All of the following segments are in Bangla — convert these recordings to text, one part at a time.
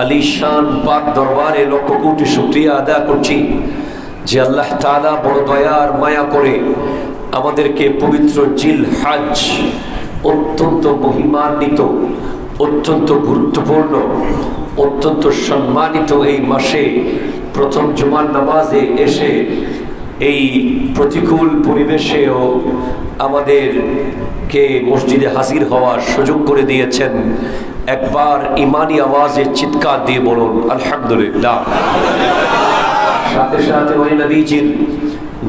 আলিশান পাক দরবারে লক্ষ কোটি শুকরিয়া আদায় করছি যে আল্লাহ তাআলা বড় দয়ার মায়া করে আমাদেরকে পবিত্র জিল হজ অত্যন্ত মহিমান্বিত, অত্যন্ত গুরুত্বপূর্ণ, অত্যন্ত সম্মানিত এই মাসে প্রথম জুমার নামাজে এসে এই প্রতিকূল পরিবেশেও আমাদেরকে মসজিদে হাজির হওয়ার সুযোগ করে দিয়েছেন। একবার ইমানি আওয়াজে চিৎকার দিয়ে বলুন আলহামদুলিল্লাহ। সাথে সাথে ওই নবীজির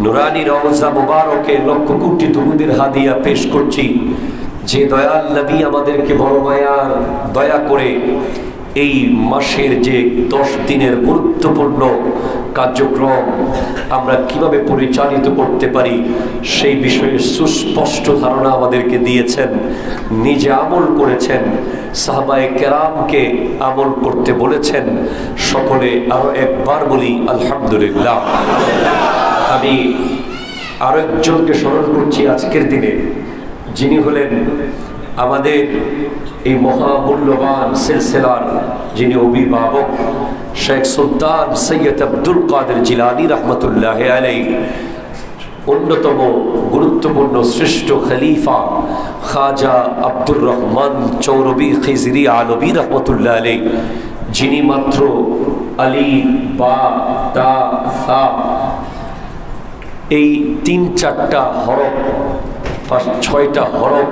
নুরানি রওজা মুবারকে লক্ষ কোটি দুরুদের হাদিয়া পেশ করছি যে দয়াল নবী আমাদেরকে বড় মায়ার দয়া করে এই মাসের যে 10 দিনের গুরুত্বপূর্ণ কার্যক্রম আমরা কিভাবে পরিচালিত করতে পারি সেই বিষয়ে সুস্পষ্ট ধারণা আমাদেরকে দিয়েছেন, নিজে আমল করেছেন, সাহাবায়ে কেরামকে আমল করতে বলেছেন। সকলে আরো একবার বলি আলহামদুলিল্লাহ। আমি আরো একজনকে স্মরণ করছি আজকের দিনে, যিনি হলেন আমাদের এই মহামূল্যবান সিলসিলার যিনি অভিভাবক শেখ সুলতান সৈয়দ আব্দুল কাদের জিলানী রহমতুল্লাহ আলাইহি, অন্যতম গুরুত্বপূর্ণ শ্রেষ্ঠ খলিফা খাজা আব্দুর রহমান চৌরবি খিজরি আলবী রহমতুল্লাহ আলাইহি, যিনি মাত্র আলী বা তা সা এই 3-4টা হরফ 5-6টা হরফ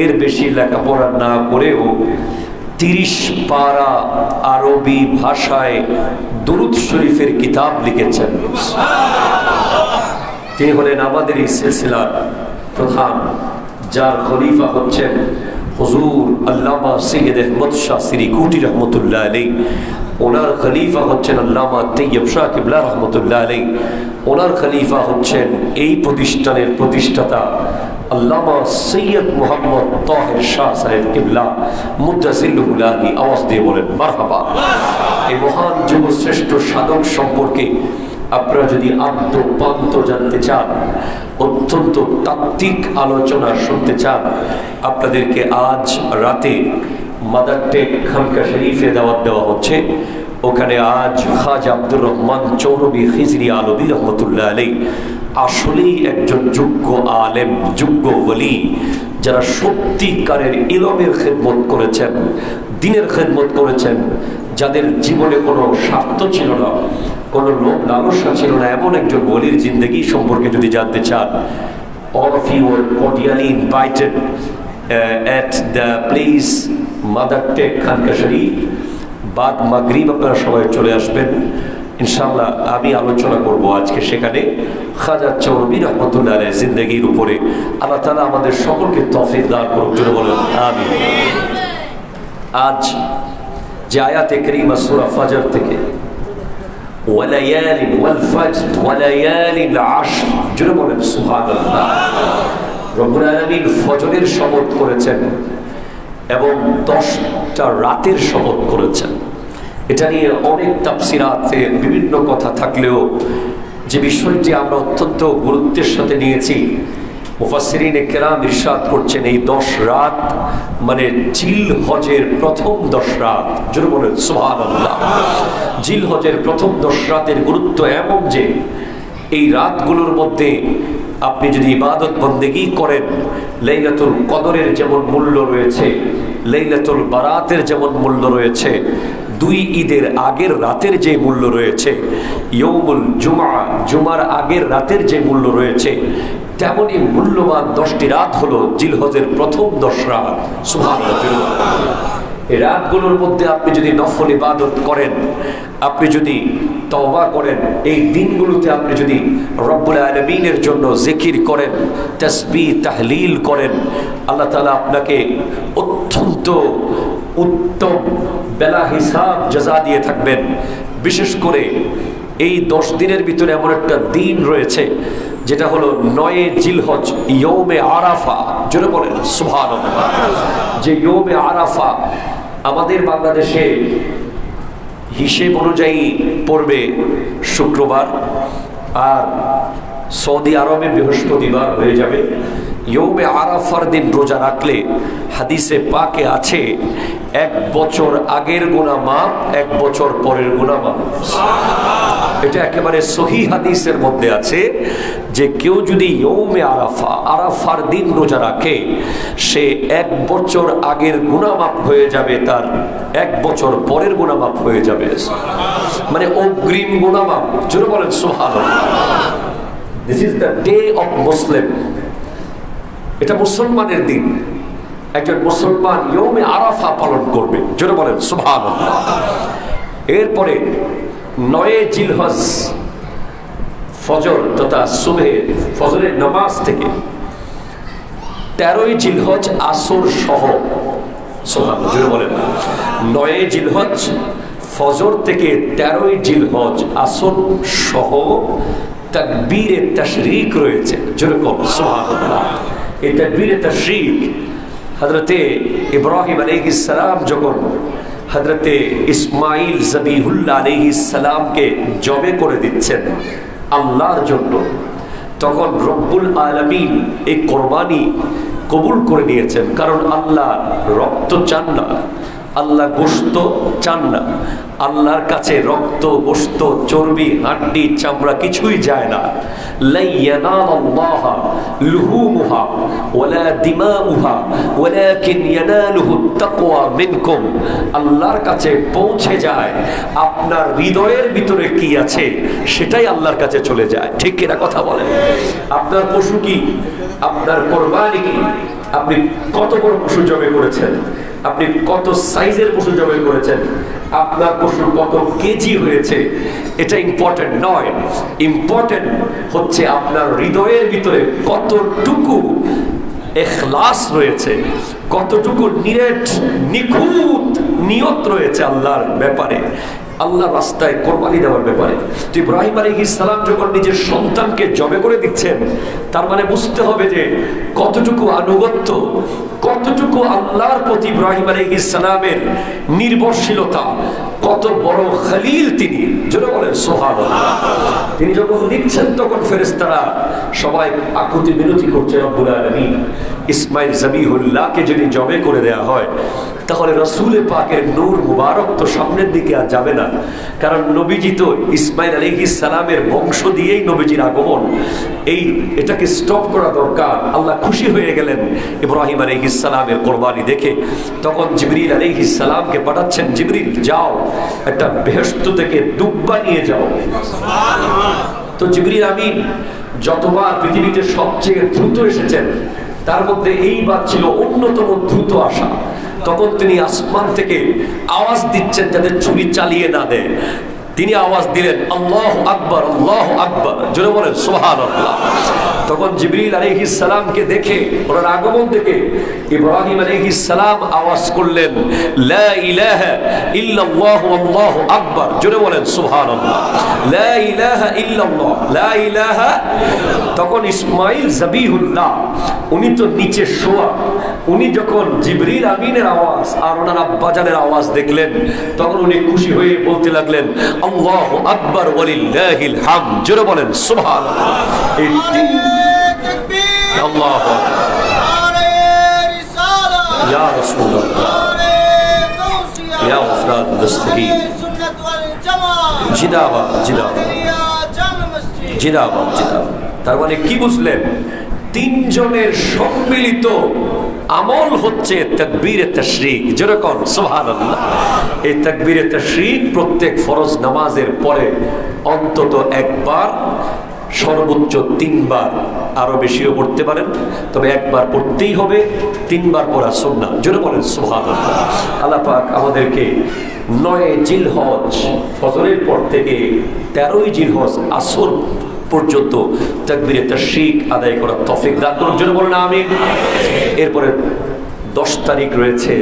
এর বেশি লেখাপড়া না করেও 30 পারা আরবি ভাষায় দুরুদ শরীফের কিতাব লিখেছেন। তিনি হলেন আমাদের এই সিলসিলার প্রধান, যার খলিফা হচ্ছেন হুজুর আল্লামা সৈয়দ আহমদ শাহ সিরিকুটি রহমতুল্লাহ আলাইহি। ওনার খলিফা হচ্ছেন আল্লামা তৈয়ব শাহ কিবলা রহমতুল্লাহ আলাইহি। ওনার খলিফা হচ্ছেন এই প্রতিষ্ঠানের প্রতিষ্ঠাতা আল্লামা সৈয়দ মোহাম্মদ তাহের শাহ সাহেব কিবলা মুদ্দাসিল্লুহুল আলী। আওয়াজ দিয়ে বলেন মারহাবা। এই মহান যুবশ্রেষ্ঠ সাধক সম্পর্কে আপনারা যদি আদ্যপান্ত জানতে চান, অত্যন্ত তাত্ত্বিক আলোচনা শুনতে চান, আপনাদেরকে আজ রাতে মাদার টেক খানকা শরীফে দাওয়াত দেওয়া হচ্ছে। ওখানে আজ খাজা আব্দুর রহমান চৌরবি খিজরি আলবী রহমতুল্লাহ আলাইহি আসলেই একজন যোগ্য আলেম, যোগ্য ওলি, যারা সত্যিকারের ইলমের খেদমত করেছেন, দ্বীনের খেদমত করেছেন, যাদের জীবনে কোনো স্বার্থ ছিল না, কোনো লোভ লালসা ছিল না, এমন একজন ওলির জিন্দেগি সম্পর্কে যদি জানতে চান, all of you are cordially invited at the place mother take খানকা শরীফ। বাদ মাগরিব আপনারা সবাই চলে আসবেন ইনশাআল্লাহ। আমি আলোচনা করব আজকে সেখানে খাজা চৌরবি রহমতুল্লাহ আলাইহির জিন্দেগির উপরে। আল্লাহ তাআলা আমাদের সকলকে তৌফিক দান করুন, জোরে বলেন আমিন। আজ যে আয়াতে কারিমা সূরা ফজর থেকে ওয়ালায়ালিন ওয়াল ফজর ওয়ালায়ালিল আশর, জোরে বলেন সুবহানাল্লাহ। রব্বুল আলামিন ফজরের শপথ করেছেন এবং 10টা রাতের শপথ করেছেন। এটা নিয়ে অনেক তাফসিরাতে বিভিন্ন কথা থাকলেও যে বিষয়টি আমরা অত্যন্ত গুরুত্বের সাথে নিয়েছি, মুফাসসিরিনে কেরাম ইরশাদ করছেন এই 10 রাত মানে জিল হজের প্রথম 10 রাত, জোরে বলেন সুবহানাল্লাহ। জিল হজের প্রথম 10 রাতের গুরুত্ব এমন যে এই রাতগুলোর মধ্যে আপনি যদি ইবাদত বন্দেগী করেন, লাইলাতুল কদরের যেমন মূল্য রয়েছে, লাইলাতুল বারাতের যেমন মূল্য রয়েছে, 2 ঈদের আগের রাতের যে মূল্য রয়েছে, ইয়ৌমুল জুমা জুমার আগের রাতের যে মূল্য রয়েছে, তেমনই মূল্যবান 10টি রাত হলো জিলহজের প্রথম 10 রাত। সুবহানাল্লাহ। এই রাতগুলোর মধ্যে আপনি যদি নফল ইবাদত করেন, আপনি যদি তওবা করেন, এই দিনগুলোতে আপনি যদি রব্বুল আলামিনের জন্য জিকির করেন, তাসবিহ তাহলিল করেন, আল্লাহ তাআলা আপনাকে অত্যন্ত উত্তম বেলা হিসাব জাযা দিয়ে থাকবেন। বিশেষ করে এই 10 দিনের ভিতরে এমন একটা দিন রয়েছে যেটা হলো 9 জিলহজ ইয়ৌমে আরাফা, জোরে বলেন সুবহানাল্লাহ। যে ইয়ৌমে আরাফা আমাদের বাংলাদেশে হিসেব অনুযায়ী পড়বে শুক্রবার, আর সৌদি আরবে বৃহস্পতিবার হয়ে যাবে। ইয়ৌমে আরাফার দিন রোজা রাখলে হাদিসে পাকে আছে 1 বছর আগের গুনাহ মাফ, 1 বছর পরের গুনাহ মাফ। এটা একেবারে সহিহ হাদিসের মধ্যে আছে যে কেউ যদি ইয়ৌমে আরাফা, আরাফার দিন রোজা রাখে, সে 1 বছর আগের গুনাহ মাফ হয়ে যাবে, তার 1 বছর পরের গুনাহ মাফ হয়ে যাবে, মানে অগ্রিম গুনাহ মাফ। জোরে বলেন সুবহানাল্লাহ। This is the day of Muslim. এটা মুসলমানের দিন। একজন মুসলমান ইয়ৌমে আরাফা পালন করবে। জোরে বলেন সুবহানাল্লাহ। এরপরে 9 জিলহজ ফজর তথা সুবহে, ফজরের নামাজ থেকে 13 জিলহজ আসর সহ, সুবহানাল্লাহ জোরে বলেন, 9 জিলহজ ফজর থেকে 13 জিলহজ আসর সহ তাকবীরে তাশরিক রয়েছে। জোরে বলেন সুবহানাল্লাহ। এই তাকবীরে তাশরিক হযরতে ইব্রাহিম আলাইহিস সালাম যখন হযরতে ইসমাইল জবিহুল্লাহ আলাইহিস সালামকে জবে করে দিচ্ছেন আল্লাহর জন্য, তখন রব্বুল আলামিন এই কোরবানি কবুল করে নিয়েছেন। কারণ আল্লাহ রক্ত চান না, আল্লাহ গোশত চান না। আল্লাহর কাছে রক্ত, গোশত, চর্বি, হাড্ডি, চামড়া কিছুই যায় না। লা ইয়ানালাল্লাহা লুহুমুহা ওয়ালা দিমাউহা ওয়ালাকিন ইয়ানালুহুত তাকওয়া মিনকুম। আল্লাহর কাছে পৌঁছে যায় আপনার হৃদয়ের ভিতরে কি আছে সেটাই আল্লাহর কাছে চলে যায়। ঠিক কিনা কথা বলেন? আপনার পশু কি, আপনার কোরবানি কি, আপনি কত বড় পশু জবে করেছেন, আপনি কত সাইজের পশু জবাই করেছেন, আপনার পশু কত কেজি হয়েছে, এটা ইম্পর্টেন্ট নয়। ইম্পর্টেন্ট হচ্ছে আপনার হৃদয়ের ভিতরে কতটুকু ইখলাস রয়েছে, কতটুকু নিখুঁত নিয়ত রয়েছে আল্লাহর ব্যাপারে, আল্লাহর রাস্তায় কোরবানি দেওয়ার ব্যাপারে। তো ইব্রাহিম আলাইহিস সালাম যখন নিজের সন্তানকে জবে করে দিচ্ছেন, তার মানে বুঝতে হবে যে কতটুকু আনুগত্য, কতটুকু আল্লাহর প্রতি ইব্রাহিম আলাইহিস সালামের নির্ভরশীলতা, কত বড় খলিল তিনি। জোরে বলেন সুবহানাল্লাহ। তিনি যখন দিচ্ছেন তখন ফেরেশতারা সবাই আকুতি মিনতি করছে রব্বুল আলামিন, ইসমাইল জবিহুল্লাহকে যদি জবে করে দেয়া হয় তাহলে রাসূল পাকের নূর মুবারক তো সামনের দিকে আর যাবে না। কারণ নবীজি তো ইসমাইল আলাইহিস সালামের বংশ দিয়েই নবীজির আগমন, এটাকে স্টপ করা দরকার। আল্লাহ খুশি হয়ে গেলেন ইব্রাহিম আলাইহিস সালামের কোরবানি দেখে। তখন জিবরিল আলাইহিস সালামকে পাঠাচ্ছেন, জিবরিল যাও একটা বেহেশত থেকে দুব্বা নিয়ে যাও। তো জিবরিল আমিন যতবার পৃথিবীতে সবচেয়ে দ্রুত এসেছেন, তার মধ্যে এইবার ছিল অন্যতম দ্রুত আসা। তখন তিনি আসমান থেকে আওয়াজ দিচ্ছেন যাতে ছুরি চালিয়ে না দেয়। তিনি আওয়াজ দিলেন আল্লাহু আকবার, আল্লাহু আকবার, জোরে বলেন সুবহানাল্লাহ। তখন জিবরিল আলাইহিস সালামকে দেখে, ওনার আগমন দেখে ইব্রাহিম আলাইহিস সালাম আওয়াজ করলেন লা ইলাহা ইল্লাল্লাহু আল্লাহু আকবার, জোরে বলেন সুবহানাল্লাহ। লা ইলাহা ইল্লাল্লাহ, লা ইলাহা। তখন ইসমাইল জবিহুল্লাহ উনি তো নিচে শোয়া, উনি যখন জিবরিল আমিনের আওয়াজ আর ওনার আব্বাজানের আওয়াজ দেখলেন, তখন উনি খুশি হয়ে বলতে লাগলেন আল্লাহু আকবার ওয়ালিল্লাহিল হামদ, জোরে বলেন সুবহানাল্লাহ। এই তিন আল্লাহু আকবার, ইয়া রাসূলুল্লাহ, ইয়া উফরাদ দস্তগীর, জিন্দাবাদ জিন্দাবাদ জিন্দাবাদ জিন্দাবাদ। তার মানে কি বুঝলেন? তিনজনের সম্মিলিত আমল হচ্ছে তাকবীরে তাশরিক, যেরকম সুবহানাল্লাহ। এই তাকবীরে তাশরিক প্রত্যেক ফরজ নামাজের পরে অন্তত একবার, সর্বোচ্চ 3 বার, আরো বেশিও পড়তে পারেন, তবে একবার পড়তেই হবে। 3 বার পড়া সুন্নাহ, জোরে বলেন সুবহানাল্লাহ। আল্লাহ পাক আমাদেরকে 9 জিলহজ ফজরের পর থেকে 13 জিলহজ আসর পর্যন্ত তাকবীরে তাশরিক আদায় করার তৌফিক দান করুন, জোরে বলেন আমিন। এরপরে 10 তারিখ রয়েছে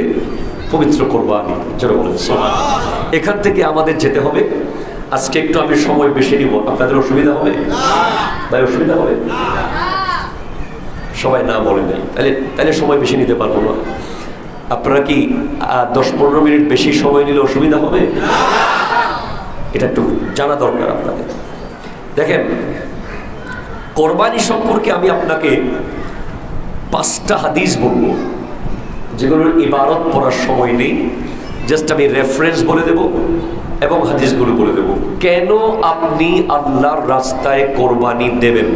পবিত্র কোরবানি, জোরে বলেন সুবহানাল্লাহ। এখান থেকে আমাদের যেতে হবে। আজকে একটু আমি সময় বেশি নিব, আপনাদের অসুবিধা হবে? ভাই অসুবিধা হবে? সবাই না বলে নেই, তাহলে সময় বেশি নিতে পারবো না। আপনারা কি 10-15 মিনিট বেশি সময় নিলে অসুবিধা হবে? এটা একটু জানা দরকার আপনাদের। দেখেন, কোরবানি সম্পর্কে আমি আপনাকে 5টা হাদিস বলবো, যেগুলোর ইবারত পড়ার সময় নেই, জাস্ট আমি রেফারেন্স বলে দেব এবং হাদিসগুলো বলে দেব। কেন আপনি আল্লাহর রাস্তায় কোরবানি দেবেন?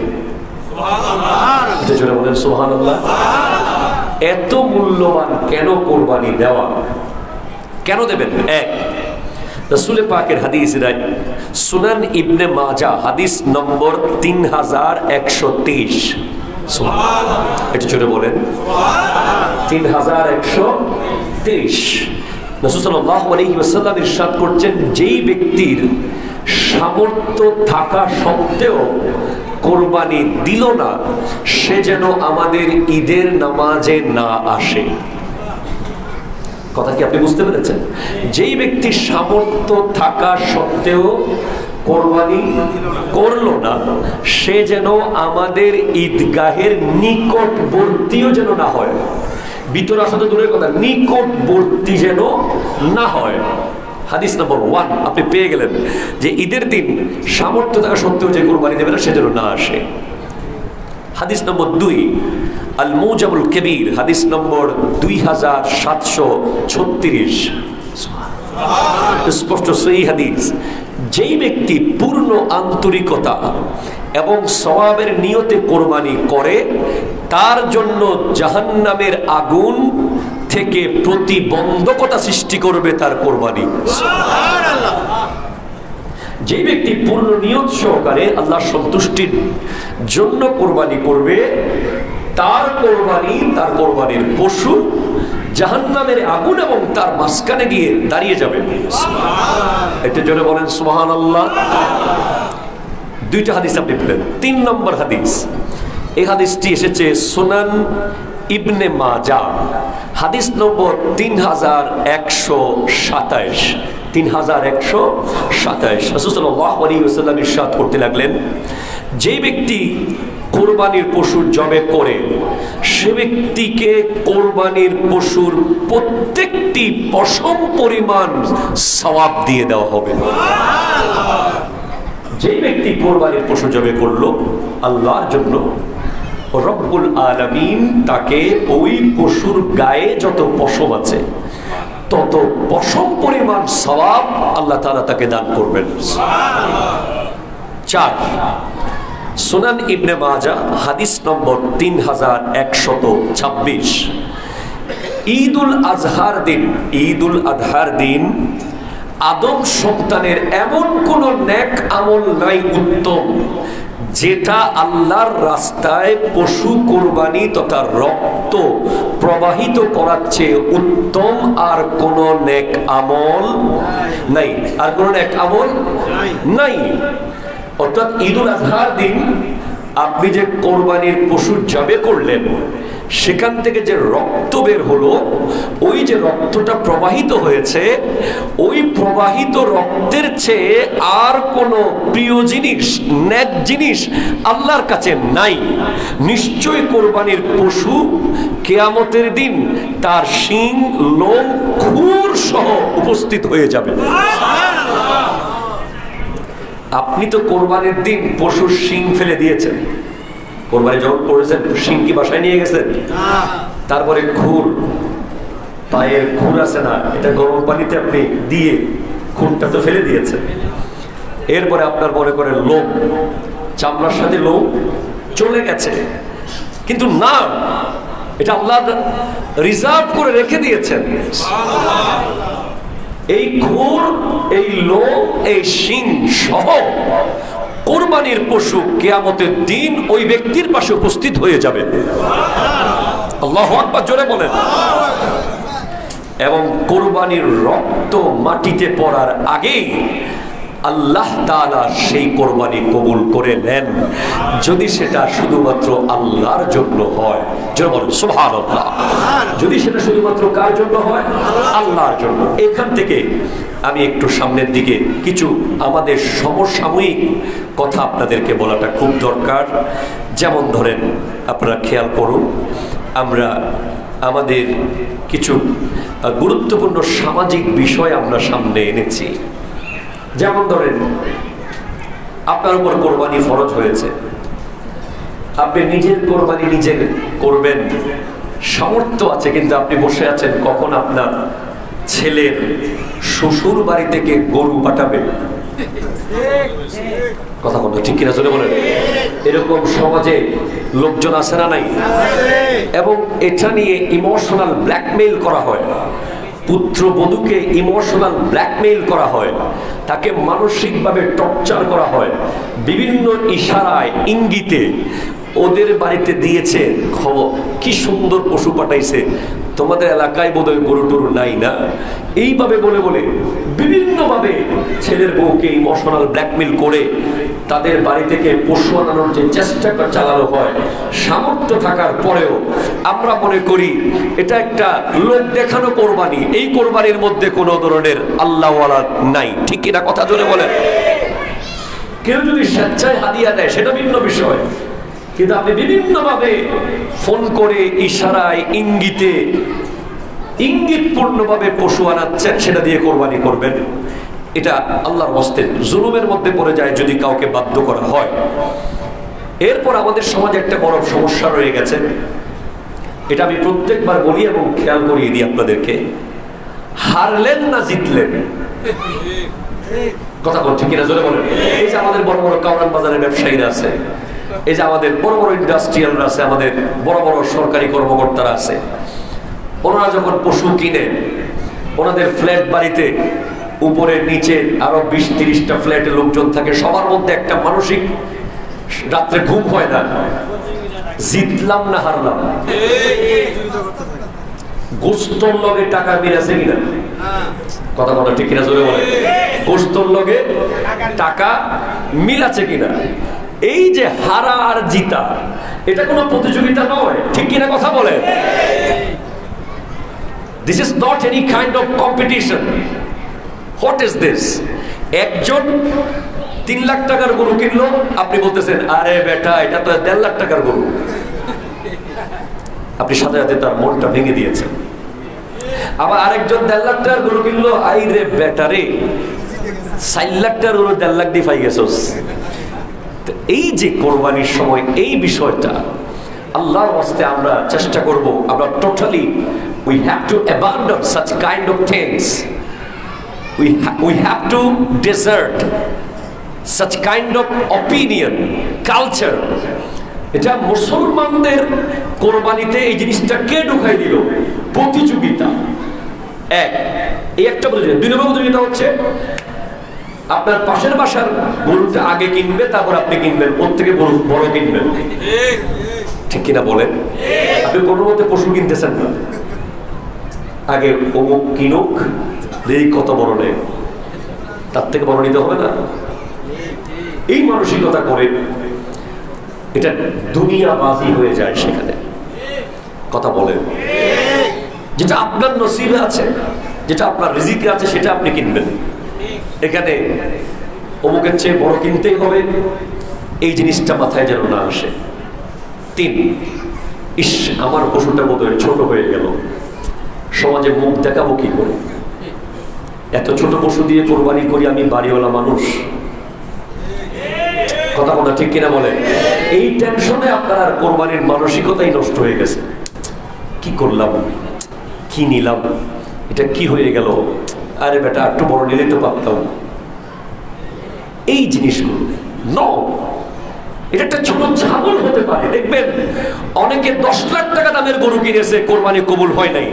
সুবহানাল্লাহ, বলেন সুবহানাল্লাহ। এত মূল্যবান কেন কোরবানি দেওয়া, কেন দেবেন? এক, রাসূল পাকের হাদিস, সুনান ইবনে মাজাহ হাদিস নম্বর 3123। সুবহানাল্লাহ, এটা জোরে বলেন 3123। রাসূল সাল্লাল্লাহু আলাইহি ওয়াসাল্লাম ইরশাদ করছেন, যেই ব্যক্তির সামর্থ্য থাকা সত্ত্বেও কোরবানি দিল না, সে যেন আমাদের ঈদের নামাজে না আসে। কথা কি আপনি বুঝতে পেরেছেন? যেই ব্যক্তির সামর্থ্য থাকা সত্ত্বেও কোরবানি করলো না, সে যেন আমাদের ঈদগাহের নিকটবর্তীও যেন না হয়। ভিতর আসা তো দূরের কথা, নিকটবর্তী যেন না হয়। হাদিস নম্বর 1 আপনি পেয়ে গেলেন, যে ঈদের দিন সামর্থ্য থাকা সত্ত্বেও যে কোরবানি দেবে না, সে যেন না আসে। হাদিস নম্বর 2 আল মুজামুল কবির হাদিস নম্বর 2736। স্পষ্ট সহিহ হাদিস, যেই ব্যক্তি পূর্ণ আন্তরিকতা এবং সওয়াবের নিয়তে কোরবানি করে, তার জন্য জাহান্নামের আগুন থেকে প্রতিবন্ধকতা সৃষ্টি করবে তার কোরবানি। যে ব্যক্তি পূর্ণ নিয়ত সহকারে আল্লাহর সন্তুষ্টির জন্য কোরবানি করবে, তার কোরবানির পশু জাহান্নামের আগুন এবং তার মাঝখানে গিয়ে দাঁড়িয়ে যাবে। এটা জোরে বলেন সুবহানাল্লাহ। 2টা হাদিস আপনি পেলেন। 3 নম্বর হাদিস, এই হাদিসটি এসেছে সুনান ইবনে মাজাহ হাদিস নম্বর 3127। 3127 রাসূল সাল্লাল্লাহু আলাইহি ওয়াসাল্লাম ইরশাদ করতে লাগলেন, যে ব্যক্তি কোরবানির পশুর জবে করে, সে ব্যক্তিকে কোরবানির পশুর প্রত্যেকটি পশম পরিমাণ সওয়াব দিয়ে দেওয়া হবে। যে ব্যক্তি কোরবানির পশু জবে করলো আল্লাহর জন্য, রব্বুল আলামিন তাকে ওই পশুর গায়ে যত পশম আছে তত পশম পরিমাণ সওয়াব আল্লাহ তাআলা তাকে দান করবেন। 4 সুনান ইবনে মাজাহ হাদিস নম্বর 3126। ঈদুল আজহার দিন আদম সন্তানের এমন কোন নেক আমল নাই উত্তম, যেটা আল্লাহর রাস্তায় পশু কোরবানি তথা রক্ত প্রবাহিত করার চেয়ে উত্তম আর কোন নেক আমল নাই। আর কোন নেক আমল নাই। অর্থাৎ ঈদুল আজহার দিন আপনি যে কোরবানির পশু জবে করলেন, সেখান থেকে যে রক্ত বের হলো, ওই যে রক্তটা প্রবাহিত হয়েছে, ওই প্রবাহিত রক্তের চেয়ে আর কোনো প্রিয় জিনিস, নেক জিনিস আল্লাহর কাছে নাই। নিশ্চয় কোরবানির পশু কিয়ামতের দিন তার শিং, লোম, খুর সহ উপস্থিত হয়ে যাবে। আপনি তো কোরবানির দিন পশুর শিং ফেলে দিয়েছেন, কোরবানি যখন করেছেন শিং কি বাসায় নিয়ে গেছেন? তারপরে খুর, পায়ের খুর আছে না, এটা গরম পানিতে আপনি দিয়ে খুরটা তো ফেলে দিয়েছেন। এরপরে আপনার মনে করেন লোম, চামড়ার সাথে লোম চলে গেছে, কিন্তু না, এটা আল্লাহ রিজার্ভ করে রেখে দিয়েছেন। এই খুর, এই লোম, এই শিং সহ কোরবানির পশু কিয়ামতের দিন ওই ব্যক্তির পাশে উপস্থিত হয়ে যাবে। আল্লাহু আকবার, জোরে বলেন। এবং কোরবানির রক্ত মাটিতে পড়ার আগেই আল্লাহ তাআলা সেই কোরবানি কবুল করে নেন, যদি সেটা শুধুমাত্র আল্লাহর জন্য হয়। জোরে বলেন সুবহানাল্লাহ। যদি সেটা শুধুমাত্র কার জন্য হয়? আল্লাহর জন্য। এখান থেকে আমি একটু সামনের দিকে কিছু আমাদের সমসাময়িক কথা আপনাদেরকে বলাটা খুব দরকার। যেমন ধরেন, আপনারা খেয়াল করুন, আমরা আমাদের কিছু গুরুত্বপূর্ণ সামাজিক বিষয় আমরা সামনে এনেছি। যেমন ধরেন, আপনার উপর কোরবানি ফরজ হয়েছে, আপনি নিজের কোরবানি নিজে করবেন, সামর্থ্য আছে, কিন্তু আপনি বসে আছেন কখন আপনার ছেলের শ্বশুর বাড়ি থেকে গরু পাঠাবে। কথা বলতো ঠিক কিনা চলে বলেন। এরকম সমাজে লোকজন আছে না নাই? এবং এটা নিয়ে ইমোশনাল ব্ল্যাকমেইল করা হয়, পুত্রবধূকে ইমোশনাল ব্ল্যাকমেইল করা হয়, তাকে মানসিকভাবে টর্চার করা হয়, বিভিন্ন ইশারায় ইঙ্গিতে ওদের বাড়িতে দিয়েছে খবর, কি সুন্দর পশু পাঠাইছে, তোমাদের এলাকায় বোধহয় গরু টরু নাই না, এইভাবে বলে বলে বিভিন্নভাবে ছেলের বউকে ইমোশনাল ব্ল্যাকমেইল করে তাদের বাড়ি থেকে পশু আনানোর যে চেষ্টা চালানো হয়, সামর্থ্য থাকার পরেও আমরা মনে করি এটা একটা লোক দেখানো কোরবানি। এই কোরবানির মধ্যে কোনো ধরনের আল্লাহওয়ালা নাই, ঠিক কিনা কথা জোরে বলেন। কেউ যদি স্বেচ্ছায় হাদিয়া দেয় সেটা ভিন্ন বিষয়, কিন্তু আপনি বিভিন্নভাবে ফোন করে ইশারায় ইঙ্গিতে ইঙ্গিতপূর্ণভাবে পশু আনাচ্ছেন, সেটা দিয়ে কোরবানি করবেন, এটা আল্লাহর হস্তে জুলুমের মধ্যে পড়ে যায় যদি কাউকে বাধ্য করা হয়। এরপর আমাদের সমাজে একটা বড় সমস্যা রয়ে গেছে, এটা আমি প্রত্যেকবার বলি এবং খেয়াল করিয়ে দিই আপনাদেরকে, হারলেন না জিতলেন, কথা বলছি কিনা জোরে বলেন। এই যে আমাদের বড় বড় কাউরান বাজারের ব্যবসায়ীরা আছে, এই যে আমাদের বড় বড় ইন্ডাস্ট্রিয়ালরা আছে, আমাদের বড় বড় সরকারি কর্মকর্তারা আছে, ওনারা যখন পশু কিনে ওনাদের ফ্ল্যাট বাড়িতে উপরে নিচে আরো 20-30টা ফ্ল্যাটে লোকজন থাকে, সবার মধ্যে একটা মানসিক রাত্রে ঘুম হয় না, জিতলাম না হারলাম। গোস্তর লগে টাকা মিলাছে কিনা, কথা বলা ঠিক কিনা জোরে বলে, গোস্তর লগে টাকা মিলাছে কিনা। এই যে হারা আর জিতা, এটা কোনো প্রতিযোগিতা নয়, ঠিক কিনা কথা বলে। This is not any kind of competition. What is this? একজন 3 লাখ টাকার গরু কিনলো, আপনি বলতেছেন আরে বেটা এটা তো 1.5 লাখ টাকার গরু, আপনি সাথে সাথে তার মনটা ভেঙে দিয়েছেন। আবার আরেকজন 1.5 লাখ টাকার গরু কিনলো, আই রে বেটা রে 4 লাখ টাকার গরু 1.5 লাখ দিয়ে পাই গেছস। এই যে কোরবানির সময় এই বিষয়টা আল্লাহর ওয়াস্তে আমরা চেষ্টা করব, আমরা totally we have to abandon such kind of things, we have to desert such kind of opinion, culture. এটা মুসলমানদের কোরবানিতে এই জিনিসটা কে ঢুকাই দিল? প্রতিযোগিতা। এই একটা প্রতিযোগিতা। 2 নম্বর প্রতিযোগিতা হচ্ছে আপনার পাশের বাসার গরুটা আগে কিনবে, তারপর আপনি কিনবেন, ওর থেকে বড় কিনবেন, ঠিক কিনা বলেন। আপনি কোনো মতে পশু কিনতেছেন না, আগে অমুক কিনুক, এই কত বড় নেই, তার থেকে বড় নিতে হবে না। এই মানসিকতা করে এটা দুনিয়াবাজি হয়ে যায় সেখানে, কথা বলেন। যেটা আপনার নসিবে আছে, যেটা আপনার রিজিকে আছে, সেটা আপনি কিনবেন। এখানে অমুকের চেয়ে বড় কিনতেই হবে, এই জিনিসটা মাথায় যেন না আসে। 3, ইস আমার পশুটা বোধহয় ছোট হয়ে গেল, সমাজে মুখ দেখাবো কি করে, এত ছোট পশু দিয়ে কোরবানি করি, আমি বাড়িওয়ালা মানুষ, কথা বলা ঠিক কিনা বলে। এই টেনশনে আপনার আর কোরবানির মানসিকতাই নষ্ট হয়ে গেছে। কি করলাম, কি নিলাম, এটা কি হয়ে গেল, আরে বেটা একটু বড় নিলে তো পারতাম। এই জিনিসগুলো এটা একটা ছোট ছাগল হতে পারে। দেখবেন অনেকে 10 লাখ টাকা দামের গরু কিনেছে, কোরবানি কবুল হয় নাই,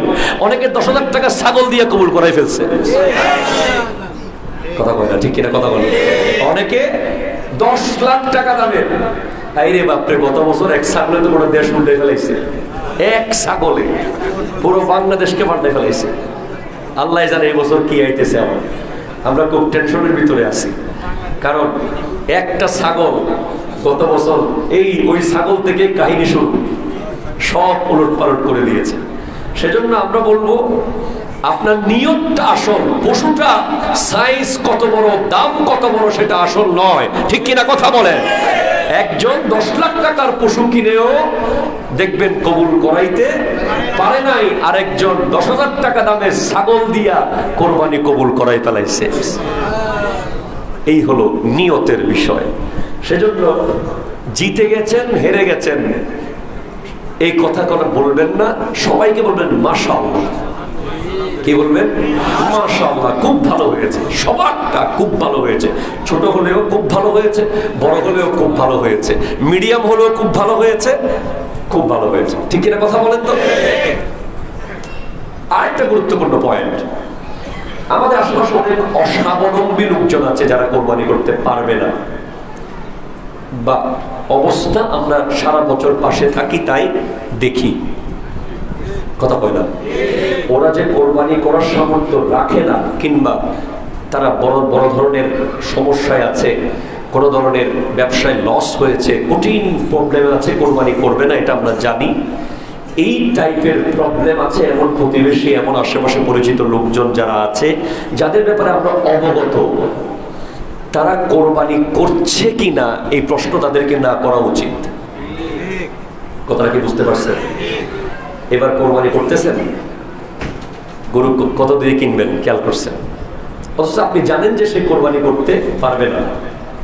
অনেকে 10,000 টাকা ছাগল দিয়ে কবুল করাই ফেলছে, কথা বলে না ঠিক কিনা কথা বলে। অনেকে 10 লাখ টাকা দামের, আইরে বাপরে গত বছর এক ছাগলে তো পুরো দেশ উল্টে ফেলাইছে, এক ছাগলে পুরো বাংলাদেশকে পাল্টে ফেলাইছে। আল্লাহ জানে এই বছর কি আইতেছে। আমরা খুব টেনশনের ভিতরে আছি, কারণ একটা ছাগল গত বছর ওই ছাগল থেকে কাহিনী শুরু, সব উলট পালট করে দিয়েছে। সেজন্য আমরা বলবো আপনার নিয়তটা আসল, পশুটা সাইজ কত বড়, দাম কত বড় সেটা আসল নয়, ঠিক কিনা কথা বলেন। একজন 10 লাখ টাকার পশু কিনেও দেখবেন কবুল করাইতে পারে নাই, আরেকজন 10,000 টাকা দামের ছাগল দিয়া কোরবানি কবুল করাই ফেলাইছে। এই হলো নিয়তের বিষয়। সেজন্য জিতে গেছেন হেরে গেছেন এই কথা কোনো বলবেন না, সবাইকে বলবেন মাশাআল্লাহ। কি বলবেন? মাশাআল্লাহ, খুব ভালো হয়েছে, সবারটা খুব ভালো হয়েছে, ছোট হলেও খুব ভালো হয়েছে, বড় হলেও খুব ভালো হয়েছে, মিডিয়াম হলেও খুব ভালো হয়েছে, খুব ভালো হয়েছে। ঠিক কিনা কথা বলেন তো? আরেকটা গুরুত্বপূর্ণ পয়েন্ট, আমাদের আশেপাশে অনেক অস্বাবলম্বী লোকজন আছে যারা কোরবানি করতে পারবে না, বা অবস্থা আমরা সারা বছর পাশে থাকি তাই দেখি, কথা বলে না, ওরা যে কোরবানি করার সামর্থ্য রাখে না, কিংবা তারা বড় বড় ধরনের সমস্যায় আছে, কোনো ধরনের ব্যবসায় লস হয়েছে, কঠিন প্রবলেম আছে, কোরবানি করবে না, এটা আমরা জানি। এই টাইপের প্রবলেম আছে এমন প্রতিবেশী, এমন আশেপাশে পরিচিত লোকজন যারা আছে, যাদের ব্যাপারে আমরা অবগত, তারা কোরবানি করছে কিনা এই প্রশ্ন তাদেরকে না করা উচিত। কথাটা কি বুঝতে পারছেন? এবার কোরবানি করতেছেন, গরু কত দিয়ে কিনবেন খেয়াল করছেন, অথচ আপনি জানেন যে সে কোরবানি করতে পারবে না,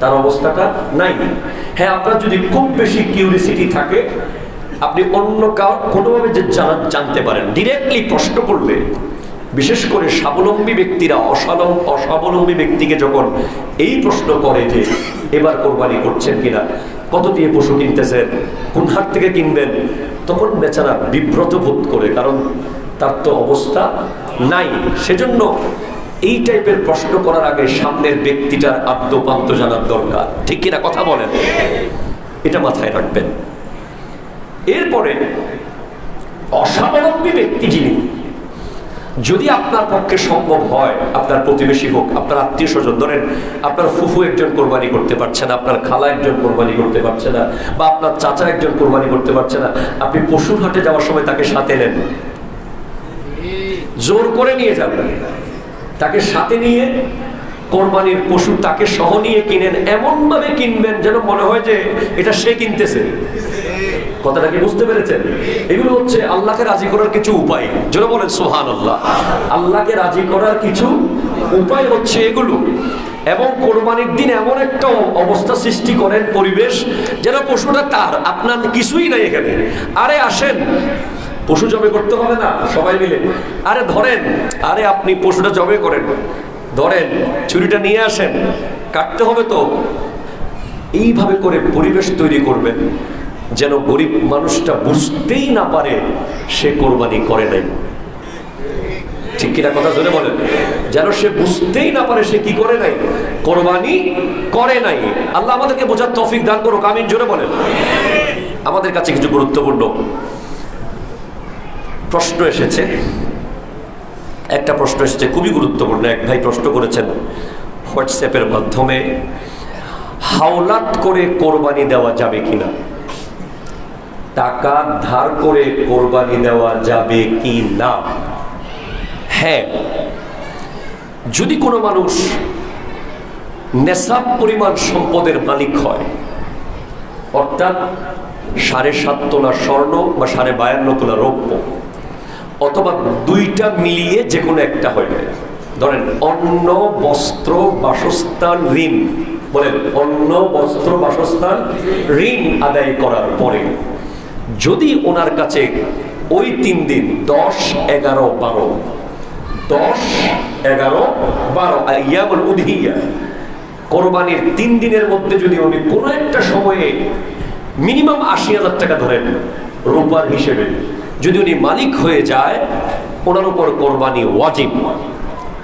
তার অবস্থাটা নাই। হ্যাঁ, আপনার যদি খুব বেশি কিউরিসিটি থাকে, আপনি অন্য কোনোভাবে যে জানতে পারেন, ডিরেক্টলি প্রশ্ন করলে, বিশেষ করে স্বাবলম্বী ব্যক্তিরা অস্বাবলম্বী ব্যক্তিকে যখন এই প্রশ্ন করে যে এবার কোরবানি করছেন কিনা, কত দিয়ে পশু কিনতেছেন, কোন হাট থেকে কিনবেন, তখন বেচারা বিব্রত বোধ করে, কারণ তার তো অবস্থা নাই। সেজন্য এই টাইপের প্রশ্ন করার আগে সামনের ব্যক্তিটার আদ্যপান্ত জানার দরকার। ঠিক কিনা কথা বলেন? এটা মাথায় রাখবেন। এরপরে অস্বাবলম্বী ব্যক্তি যিনি, যদি আপনার পক্ষে সম্ভব হয়, আপনার প্রতিবেশী হোক, আপনার আত্মীয় স্বজন, ধরেন আপনার ফুফু একজন কোরবানি করতে পারছে না, আপনার খালা একজন কোরবানি করতে পারছে না, বা আপনার চাচা একজন কোরবানি করতে পারছে না, আপনি পশুর হাটে যাওয়ার সময় তাকে সাথে নেন, জোর করে নিয়ে যাবেন, তাকে সাথে নিয়ে কোরবানির পশু তাকে সহ নিয়ে কিনেন, এমন ভাবে কিনবেন যেন মনে হয় যে এটা সে কিনতেছে। কথাটা কি বুঝতে পেরেছেন? এগুলো হচ্ছে আল্লাহকে রাজি করার কিছু উপায়। যেন বলেন সুবহানাল্লাহ, আল্লাহকে রাজি করার কিছু উপায় হচ্ছে এগুলো। এবং কোরবানির দিন এমন একটা অবস্থা সৃষ্টি করেন, পরিবেশ, যেন পশুটা তার, আপনার কিছুই নাই এখানে। আরে আসেন, পশু জবে করতে হবে না, সবাই মিলে, আরে ধরেন, আরে আপনি পশুটা জবে করেন, ধরেন ছুরিটা নিয়ে আসেন, কাটতে হবে তো। এইভাবে করে পরিবেশ তৈরি করবেন যেন গরিব মানুষটা বুঝতেই না পারে সে কোরবানি করে নাই। ঠিক কিনা কথা জোরে বলেন? যেন সে বুঝতেই না পারে সে কি করে নাই, কোরবানি করে নাই। আল্লাহ আমাদেরকে বোঝার তৌফিক দান করুক, আমিন জোরে বলেন। আমাদের কাছে কিছু গুরুত্বপূর্ণ প্রশ্ন এসেছে, একটা প্রশ্ন এসেছে খুবই গুরুত্বপূর্ণ। এক ভাই প্রশ্ন করেছেন হোয়াটসঅ্যাপের মাধ্যমে, হাওলাত করে কোরবানি দেওয়া যাবে কিনা, টাকা ধার করে কোরবানি দেওয়া যাবে কি না? হ্যাঁ, যদি কোনো মানুষ নেশাব পরিমাণ সম্পদের মালিক হয়, অর্থাৎ 7.5 তোলা স্বর্ণ বা 52.5 তোলা রৌপ্য, অথবা দুইটা মিলিয়ে যে কোনো একটা হইবে, ধরেন অন্ন বস্ত্র বাসস্থান ঋণ, বলেন অন্ন বস্ত্র বাসস্থান ঋণ আদায় করার পরে যদি ওনার কাছে ওই 3 দিন 10, 11, 12 10, 11, 12 ইয়ামুল উদহিয়া, কোরবানির 3 দিনের মধ্যে যদি উনি কোনো একটা সময়ে মিনিমাম 80,000 টাকা ধরেন রূপার হিসেবে, যদি উনি মালিক হয়ে যায়, ওনার উপর কোরবানি ওয়াজিব।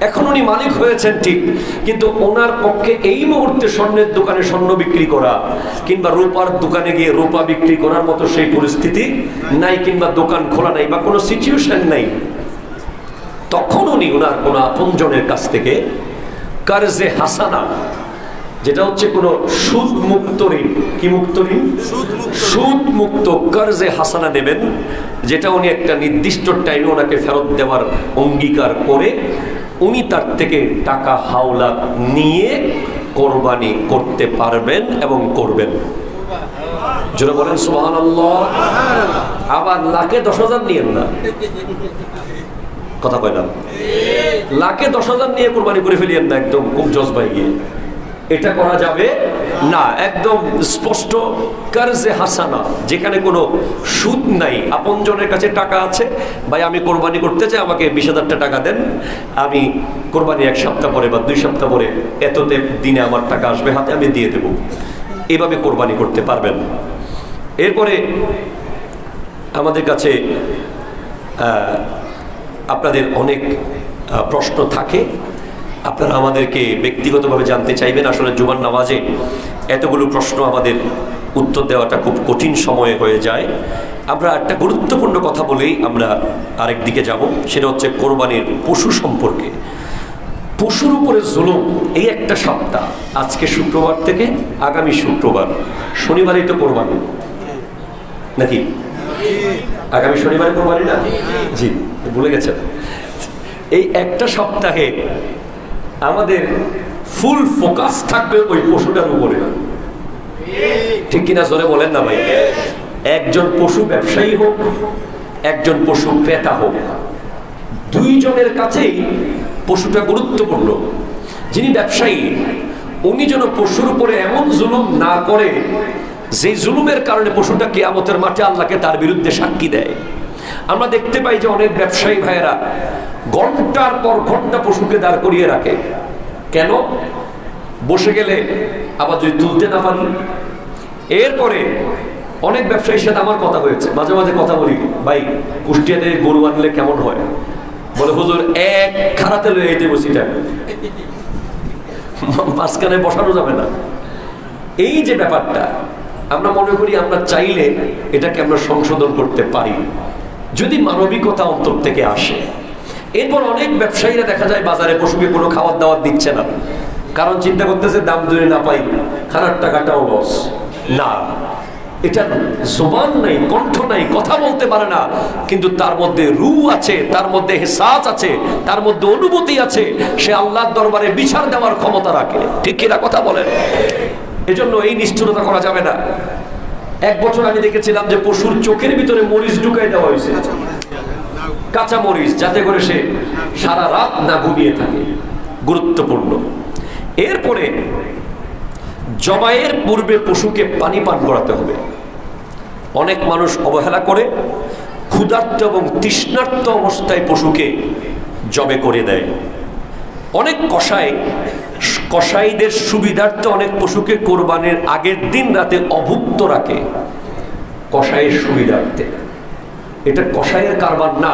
এখন উনি মালিক হয়েছেন ঠিক, কিন্তু ওনার পক্ষে এই মুহূর্তে স্বর্ণের দোকানে স্বর্ণ বিক্রি করা কিংবা রূপার দোকানে গিয়ে রূপা বিক্রি করার মতো সেই পরিস্থিতি নাই, কিংবা দোকান খোলা নাই, বা কোনো সিচুয়েশন নাই। তখন উনি ওনার কোনো আপনজনের কাছ থেকে কারজে হাসানা, যেটা হচ্ছে কোনো সুদ মুক্ত ঋণ, কি মুক্ত ঋণ? সুদ মুক্ত কারজে হাসানা নেবেন, যেটা উনি একটা নির্দিষ্ট টাইমে ওনাকে ফেরত দেওয়ার অঙ্গীকার করে উনি তার থেকে টাকা হাওলাত নিয়ে কোরবানি করতে পারবেন এবং করবেন। জোরে বলেন সুবহানাল্লাহ। আবার লাখে 10,000 নিয়েন না, কথা কয় না, লাখে 10,000 নিয়ে কোরবানি করে ফেলিয়েন না একদম খুব জজবাই গিয়ে, এটা করা যাবে না, একদম স্পষ্ট কারজে হাসানা, যেখানে কোনো সুদ নাই। আপনজনের কাছে টাকা আছে, ভাই আমি কোরবানি করতে চাই, আমাকে 20,000 টাকা দেন, আমি কোরবানি 1 সপ্তাহ পরে বা 2 সপ্তাহ পরে এততে দিনে আমার টাকা আসবে হাতে, আমি দিয়ে দেব। এভাবে কোরবানি করতে পারবেন। এরপরে আমাদের কাছে আপনাদের অনেক প্রশ্ন থাকে, আপনারা আমাদেরকে ব্যক্তিগতভাবে জানতে চাইবেন। আসলে জুমার নামাজে এতগুলো প্রশ্ন আমাদের উত্তর দেওয়াটা খুব কঠিন সময়ে হয়ে যায়। আমরা একটা গুরুত্বপূর্ণ কথা বলেই আমরা আরেক দিকে যাব, সেটা হচ্ছে কোরবানির পশু সম্পর্কে। পশুর উপরে জুলুম এই একটা সপ্তাহ, আজকে শুক্রবার থেকে আগামী শুক্রবার, শনিবারই তো কোরবানি নাকি? আগামী শনিবারে কোরবানি না? জি, ভুলে গেছেন। এই একটা সপ্তাহে আমাদের ফুল ফোকাস থাকবে ওই পশুটার উপরে, ঠিক কিনা জোরে বলেন না ভাই? একজন পশু ব্যবসায়ী হোক, একজন পশু ক্রেতা হোক, দুইজনের কাছেই পশুটা গুরুত্বপূর্ণ। যিনি ব্যবসায়ী, উনি যেন পশুর উপরে এমন জুলুম না করে যে জুলুমের কারণে পশুটা কিয়ামতের মাঠে আল্লাহকে তার বিরুদ্ধে সাক্ষী দেয়। আমরা দেখতে পাই যে অনেক ব্যবসায়ী ভাইয়েরা ঘন্টার পর ঘন্টা পশুকে দাঁড় করিয়ে রাখে। কেন? বসে গেলে আবার যদি তুলতে না পারি। এরপরে অনেক ব্যবসায়ীর সাথে আমার কথা হয়েছে, মাঝে মাঝে কথা বলি, ভাই কুষ্টিয়াতে গরু আনলে কেমন হয়? বলে হুজুর এক খারাতে লয়ে এইতে বসিটা মাঝখানে বসানো যাবে না। এই যে ব্যাপারটা, আমরা মনে করি আমরা চাইলে এটাকে আমরা সংশোধন করতে পারি যদি মানবিকতা অন্তর থেকে আসে। এরপর অনেক ব্যবসায়ীরা দেখা যায় বাজারে পশুকে কোনো খাবার দাবার দিচ্ছে না, কারণ চিন্তা করতেছে দাম যদি না পাই খানার টাকাটাও লস। না, এটা জবান নাই, কণ্ঠ নাই, কথা বলতে পারে না, কিন্তু তার মধ্যে রূহ আছে, তার মধ্যে এহসাস আছে, তার মধ্যে অনুভূতি আছে, সে আল্লাহর দরবারে বিচার দেওয়ার ক্ষমতা রাখে। ঠিক কিনা কথা বলেন? এজন্য এই নিষ্ঠুরতা করা যাবে না। 1 বছর আমি দেখেছিলাম যে পশুর চোখের ভিতরে মরিচ ঢুকাই দেওয়া হয়েছে, কাঁচা মরিচ, যাতে করে সে সারা রাত না ঘুমিয়ে থাকে। গুরুত্বপূর্ণ। এরপরে জবাইয়ের পূর্বে পশুকে পানি পান করাতে হবে। অনেক মানুষ অবহেলা করে ক্ষুধার্ত এবং তৃষ্ণার্ত অবস্থায় পশুকে জবে করে দেয়। অনেক কসাইদের সুবিধার্থে অনেক পশুকে কোরবানির আগের দিন রাতে অভুক্ত রাখে, কসাইয়ের সুবিধার্থে। এটা কসাইয়ের কারবার না,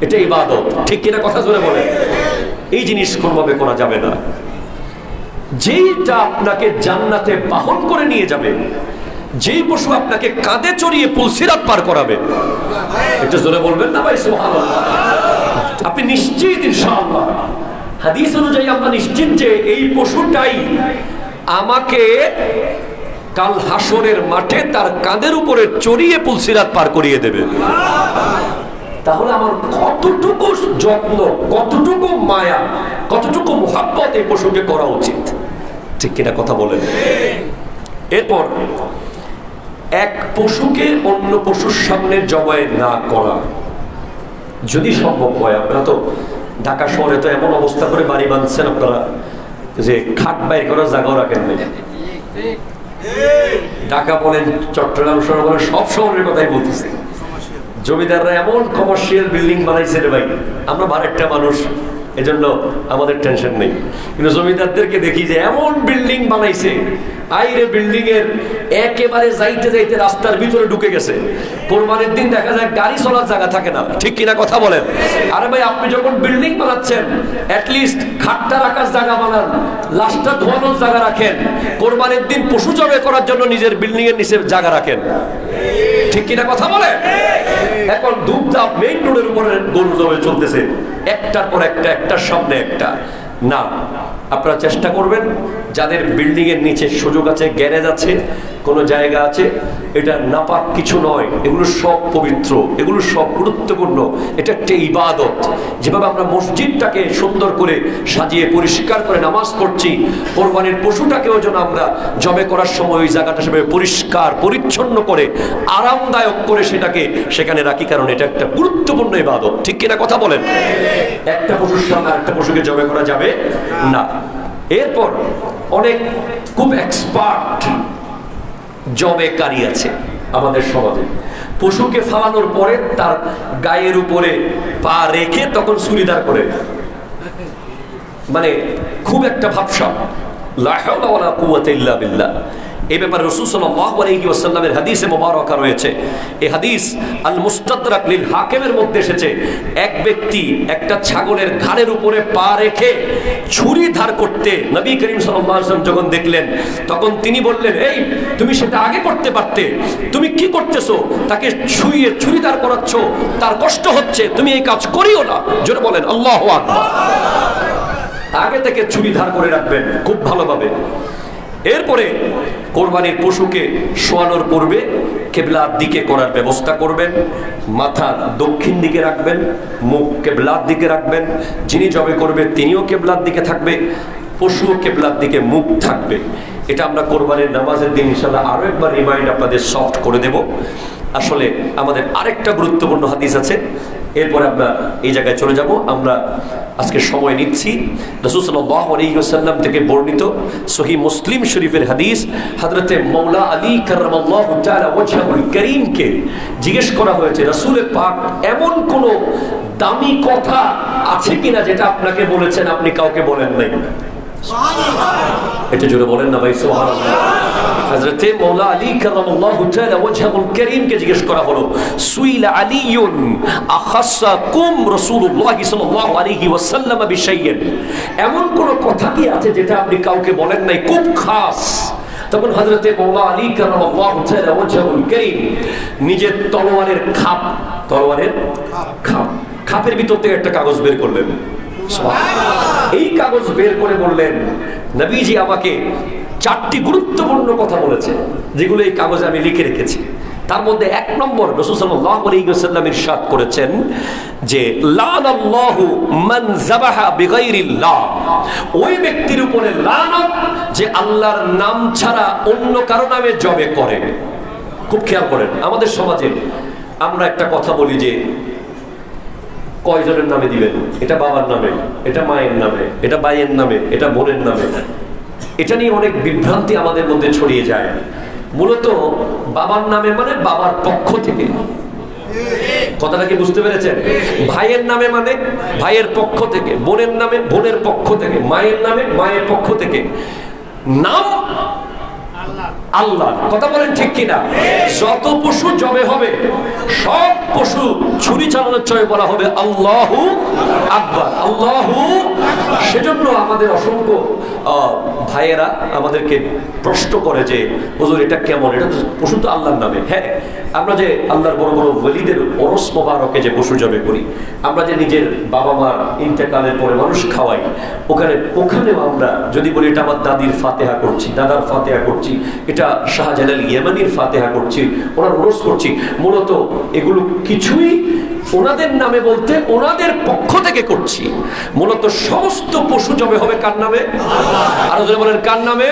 এটা ইবাদত। ঠিক কিনা কথা জোরে বলে? এই জিনিস কোনোভাবে করা যাবে না। যেইটা আপনাকে জান্নাতে বাহন করে নিয়ে যাবে, যেই পশু আপনাকে কাঁধে চড়িয়ে পুলসিরাত পার করাবে, এটা জোরে বলবেন না ভাই সুবহানাল্লাহ? আপনি নিশ্চিত ইনশাআল্লাহ, হাদিস অনুযায়ী আমরা নিশ্চিত যে এই পশুটাই আমাকে কাল হাসরের মাঠে তার কাঁধের উপরে চড়িয়ে পুলসিরাত পার করিয়ে দেবে। তাহলে আমার কতটুকু যত্ন, কতটুকু মায়া, কতটুকু মুহাব্বত এই পশুকে করা উচিত। ঠিক কিনা কথা বলেন? এরপর এক পশুকে অন্য পশুর সামনে জবাই না করা যদি সম্ভব হয়। আপনারা তো ঢাকা শহরে তো এমন অবস্থা করে বাড়ি বাঁধছেন আপনারা যে খাট বাইর করার জায়গাও রাখেন নাই। ঢাকা বলেন, চট্টগ্রাম শহর বলেন, সব শহরের কথাই বলতেছে। জমিদাররা এমন কমার্শিয়াল বিল্ডিং বানাইছে রে ভাই, আমরা বারেকটা মানুষ, এজন্য আমাদের টেনশন নেই। কিন্তু জমিদারদেরকে দেখি যে এমন বিল্ডিং বানাইছে, আইরে বিল্ডিং এর একেবারে যাইতে যাইতে রাস্তার ভিতরে ঢুকে গেছে। কোরবানির দিন দেখা যায় গাড়ি চলার জায়গা থাকে না। ঠিক কিনা কথা বলেন? আরে ভাই, আপনি যখন বিল্ডিং বানাচ্ছেন অ্যাটলিস্ট খাটটা রাখার জায়গা বানান, লাশটা ধোয়ানোর জায়গা রাখেন। কোরবানির দিন পশু জবাই করার জন্য নিজের বিল্ডিং এর নিচে জায়গা রাখেন। ঠিক কিনা কথা বলে? এখন ধূপধাপ মেইন রোডের উপরে গরু জবাই চলতেছে, একটার পর একটা, একটার সামনে একটা। না, আপনারা চেষ্টা করবেন যাদের বিল্ডিং এর নিচে সুযোগ আছে, গ্যারেজ আছে, কোনো জায়গা আছে, এটা নাপাক কিছু নয়, এগুলো সব পবিত্র, এগুলো সব গুরুত্বপূর্ণ। এটা একটা ইবাদত। যেভাবে আমরা মসজিদটাকে সুন্দর করে সাজিয়ে পরিষ্কার করে নামাজ পড়ছি, কোরবানির পশুটাকেও যেন আমরা জবে করার সময় ওই জায়গাটা সেভাবে পরিষ্কার পরিচ্ছন্ন করে আরামদায়ক করে সেটাকে সেখানে রাখি, কারণ এটা একটা গুরুত্বপূর্ণ ইবাদত। ঠিক কিনা কথা বলেন? একটা পশুর সামনে আরেকটা পশুকে জবে করা যাবে না। এরপর অনেক খুব এক্সপার্ট জবেকারী আছে আমাদের সমাজে। পশুকে ফালানোর পরে তার গায়ের উপরে পা রেখে তখন ছুরিদার করে, মানে খুব একটা ভাবসাব। লা হাওলা ওয়ালা কুওয়াতা ইল্লা বিল্লাহ। এই ব্যাপারে রাসূল সাল্লাল্লাহু আলাইহি ওয়াসাল্লামের হাদিসে মুবারাকা রয়েছে। এই হাদিস আল মুস্তাদরাক লিল হাকিমের মধ্যে এসেছে। এক ব্যক্তি একটা ছাগলের ঘাড়ের উপরে পা রেখে ছুরি ধার করতে নবী করিম সাল্লাল্লাহু আলাইহি ওয়াসাল্লাম যখন দেখলেন, তখন তিনি বললেন, এই তুমি সেটা আগে করতে পারতে, তুমি কি করতেছো? তাকে ছুঁয়ে ছুরি ধার করাচ্ছ, তার কষ্ট হচ্ছে, তুমি এই কাজ করিও না। জোরে বলেন আল্লাহু আকবার। আগে থেকে ছুরি ধার করে রাখবেন খুব ভালোভাবে। এরপরে কোরবানির পশুকে শোয়ানোর পূর্বে কেবলার দিকে করার ব্যবস্থা করবেন। মাথা দক্ষিণ দিকে রাখবেন, মুখ কেবলার দিকে রাখবেন। যিনি জবে করবে তিনিও কেবলার দিকে থাকবে, পশুও কেবলার দিকে মুখ থাকবে। এটা আমরা কোরবানির নামাজের দিন ইনশাআল্লাহ আরো একবার রিমাইন্ড আপনাদের সফট করে দেব। আসলে আমাদের আরেকটা গুরুত্বপূর্ণ হাদিস আছে, এরপরে আমরা এই জায়গায় চলে যাব। আমরা আজকে সময় নিচ্ছি রাসূল সাল্লাল্লাহু আলাইহি ওয়াসাল্লাম থেকে বর্ণিত সহিহ মুসলিম শরীফের হাদিস। হযরতে মাওলা আলী কাররামাল্লাহু তাআলা ওয়াজহুল কারীমকে জিজ্ঞেস করা হয়েছে, রাসূল পাক এমন কোন দামি কথা আছে কিনা যেটা আপনাকে বলেছেন আপনি কাউকে বলেন নাই? এটা জোরে বলেন না ভাই সুবহানাল্লাহ। হযরতে মাওলা আলী কাররামাল্লাহু তাআলা ওয়াজহুল কারীমকে জিজ্ঞেস করা হলো, সুইলা আলীউন আখাসাকুম রাসূলুল্লাহ সাল্লাল্লাহু আলাইহি ওয়াসাল্লাম বিশাইইন, এমন কোন কথা কি আছে যেটা আপনি কাউকে বলেন নাই, খুব খাস? তখন হযরতে মাওলা আলী কাররামাল্লাহু তাআলা ওয়াজহুল কারীম নিজের তলোয়ারের খাপের ভিতর থেকে একটা কাগজ বের করলেন। এই কাগজ বের করে বললেন, নবীজি আমাকে 4টি গুরুত্বপূর্ণ কথা বলেছে যেগুলো এই কাগজে আমি লিখে রেখেছি। তার মধ্যে 1 নম্বর রাসূল সাল্লাল্লাহু আলাইহি ওয়াসাল্লাম ইরশাদ করেছেন যে লানাল্লাহু মান যাবাহা বিগাইরিল্লাহ, ওই ব্যক্তির উপরে লানত যে আল্লাহর নাম ছাড়া অন্য কারো নামে জবে করে। খুব খেয়াল করেন, আমাদের সমাজে আমরা একটা কথা বলি যে কয়জনের নামে দিবেন, এটা বাবার নামে, এটা মায়ের নামে, এটা ভাইয়ের নামে, এটা বোনের নামে। এটা নিয়ে অনেক বিভ্রান্তি আমাদের মধ্যে ছড়িয়ে যায়। মূলত বাবার নামে মানে বাবার পক্ষ থেকে, কথাটা কি বুঝতে পেরেছেন? ভাইয়ের নামে মানে ভাইয়ের পক্ষ থেকে, বোনের নামে বোনের পক্ষ থেকে, মায়ের নামে মায়ের পক্ষ থেকে। নাম আল্লাহ, কথা বলেন ঠিক কিনা? যত পশু জবে হবে সব পশু ছুরি চালানোর চয়ে বলা হবে আল্লাহু আকবার, আল্লাহু। সেজন্য আমাদের অসংখ্য ভাইয়েরা আমাদেরকে প্রশ্ন করে যে হুজুর এটা কেমন, এটা পশু তো আল্লাহর নামে। হ্যাঁ, আমরা যে আল্লাহর বড় বড় ওলিদের ওরস মোবারকে যে পশু জবে করি, আমরা যে নিজের বাবা মার ইন্তেকালের পরে মানুষ খাওয়াই, ওখানেও আমরা যদি বলি এটা আমার দাদির ফাতেহা করছি, দাদার ফাতেহা করছি, এটা শাহজালাল ইয়েমানির ফাতেহা করছি, ওনার ওরস করছি, মূলত এগুলো কিছুই ওনাদের নামে বলতে ওনাদের পক্ষ থেকে করছি। মূলত সমস্ত পশু জবে হবে কার নামে? আরো জোরে বলেন কার নামে?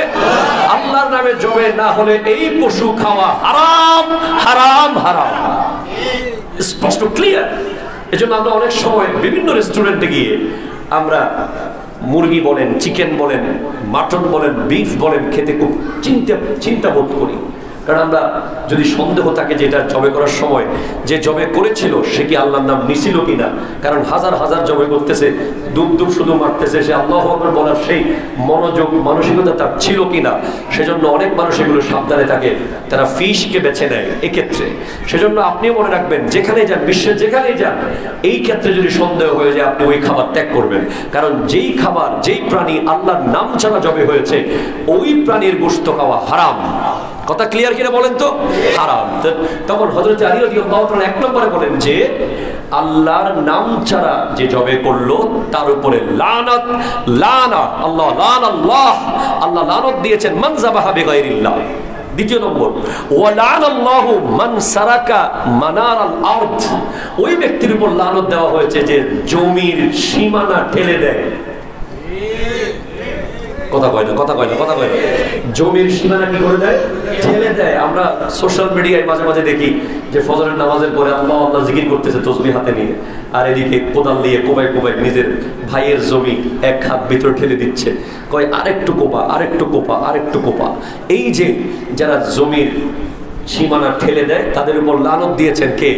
আল্লাহর নামে জবে না হলে এই পশু খাওয়া হারাম, হারাম, হারাম। স্পষ্ট, ক্লিয়ার। এজন্য আমরা অনেক সময় বিভিন্ন রেস্টুরেন্টে গিয়ে আমরা মুরগি বলেন, চিকেন বলেন, মাটন বলেন, বিফ বলেন, খেতে খুব চিন্তা বোধ করি। কারণ আমরা যদি সন্দেহ থাকে যে এটা জবে করার সময় যে জবে করেছিল সে কি আল্লাহর নাম নিছিল কিনা, কারণ হাজার হাজার জবে করতেছে, দুব দুব শুধু মারতেছে, সে আল্লাহু আকবার বলার সেই মনোযোগ মানসিকতা তার ছিল কিনা। সেজন্য অনেক মানুষ এগুলো সাবধানে থাকে, তারা ফিশকে বেছে নেয় এক্ষেত্রে। সেজন্য আপনিও মনে রাখবেন, যেখানে যান, বিশ্বের যেখানেই যান, এই ক্ষেত্রে যদি সন্দেহ হয়ে যায় আপনি ওই খাবার ত্যাগ করবেন। কারণ যেই খাবার, যেই প্রাণী আল্লাহর নাম ছাড়া জবে হয়েছে ওই প্রাণীর গোশত খাওয়া হারাম। কথা ক্লিয়ার কিনা বলেন তো? হারাম। তখন হযরত আলী রাদিয়াল্লাহু তাআলা 1 নম্বরে বলেন যে আল্লাহর নাম ছাড়া যে জবে করলো তার উপরে লানাত, লানাত, আল্লাহ লানাল্লাহ, আল্লাহ লানত দিয়েছেন মান যাবাহা বিগাইরিল্লাহ। 2 নম্বর, ওয়া লানাল্লাহু মান সারাকা মানারাল আরদ, ওই ব্যক্তির উপর লানত দেওয়া হয়েছে যে জমির সীমানা ঠেলে দেয়। কথা কয় না। জমির সীমানা কি করে দেয়? ঠেলে দেয়। আমরা সোশ্যাল মিডিয়ায় মাঝে মাঝে দেখি যে ফজরের নামাজের পরে আল্লাহ আল্লাহ জিকির করতেছে তসবিহ হাতে নিয়ে, আর এদিকে কোদাল দিয়ে কোবায় নিজের ভাইয়ের জমি এক হাত ভিতরে ঠেলে দিচ্ছে, কয় আরেকটু কোপা। এই যে যারা জমির সীমানা ঠেলে দেয় তাদের উপর লানত দিয়েছেন কে?